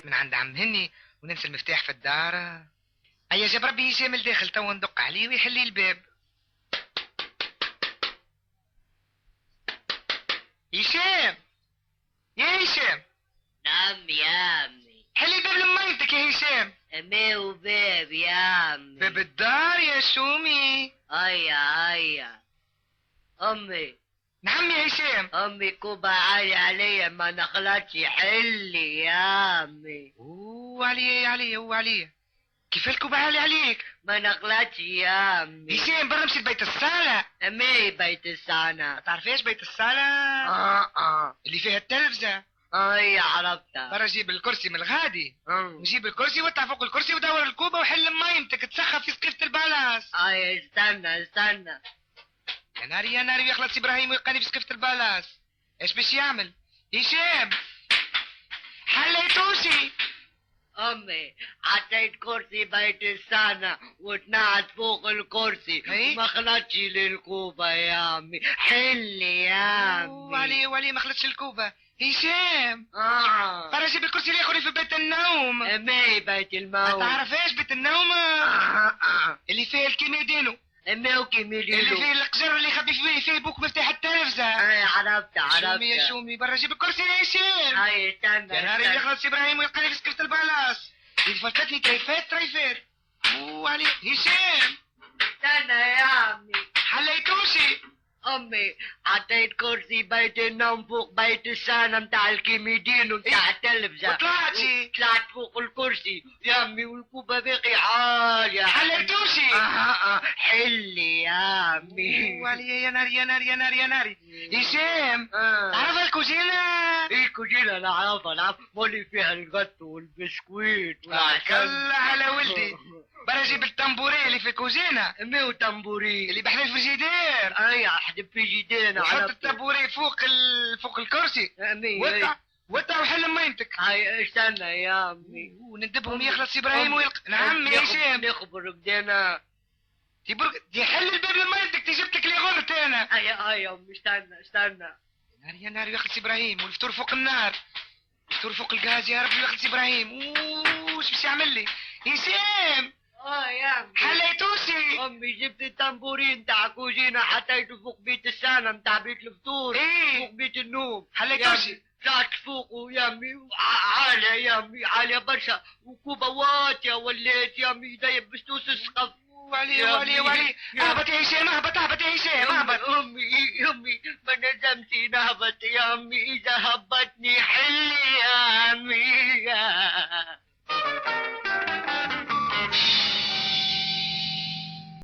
من عند عم هني وننسى المفتاح في الدار. هيا جاب ربي هشام الداخل توا ندق عليه ويحل لي الباب. هشام يا هشام. نعم يا عمي. حل الباب لميتك يا هشام. ما هو باب يا عمي؟ باب الدار يا شومي. هيا امي. نعم يا هشام. امي كوبا عالي عليا ما نخلطش حلي يا عمي. عليا كيف الكوبا عالي عليك؟ ما نغلطش يا عمي. هشام برا مشي لبيت الصالة. امي بيت الصالة. تعرفيش بيت الصالة؟ اللي فيها التلفزة. هيا عرفتها. برا جيب الكرسي من الغادي وجيب الكرسي واطلع فوق الكرسي ودور الكوبا وحل ميمتك تسخف في سقيفة البالاس. هيا استنى. يا ناري يخلص ابراهيم ويلقاني في سقيفة البالاس. ايش باش يعمل؟ هشام حليتوشي. امي حطيت كرسي بيت السنة وتنعت فوق الكرسي وما خلطش للكوبا يا عمي. حلي يا عمي. ولي ما خلطش الكوبا. هشام برا جيب الكرسي اللي ياخذني في بيت النوم. امي بيت ما الموت. تعرفيش بيت النوم؟ اللي فيه الكيميدينو. امي وكيميلينو. اللي فيه القجر اللي يخبي فيه بوك مفتاح التلفزة. عرفتها. شومي برا جيب الكرسي يا هشام. هاي استنى. يا ناري يخلص ابراهيم ويلقاني في سكرة البالاس. فلتتني تريفات. علي هشام. استنى يا عمي. حليتوشي. امي حطيت كرسي بيت النوم فوق بيت السنة متاع الكيميدينو متاع التلفزة. طلعت فوق الكرسي يا امي والكوبا باقي عالية. حليتوشي. حلي يا عمي. ولي يا ناري هشام تعرف الكوجينة؟ ايه الكوجينة نعرفها مولي فيها الغطو والبسكويت والعسل. الله على ولدي. برا جيب التنبوري اللي في الكوجينة. امي وتنبوري اللي بحذف الفريجيدير. اي احدب في جيدينا. وحط التنبوري فوق الكرسي. امي وطع وحل ميمتك. هاي استنى يا عمي. وندبهم يخلص ابراهيم نعم يا هشام. نخبر بدينا. دي حل الباب لميمتك جبتك لي غلط انا. هاي امي استنى. يا نار يخلص ابراهيم والفطور فوق النار. الفطور فوق الغاز يا ربي يخلص ابراهيم. وش باش يعمل لي؟ هشام يا عمي. حليتوشي. امي جبت التنبورين تاع كوجينا حطيته فوق بيت السنة متاع بيت الفطور. فوق بيت النوم. حليتوشي. طلعت فوقه يا امي عالية يا امي عالية برشا وكوبا واطية وليت يا امي زي بستوس السقف. ولي اهبط يا هشام اهبط يا هشام اهبط. امي ما نجمتي نهبط يا امي اذا هبطني حلي يا امي.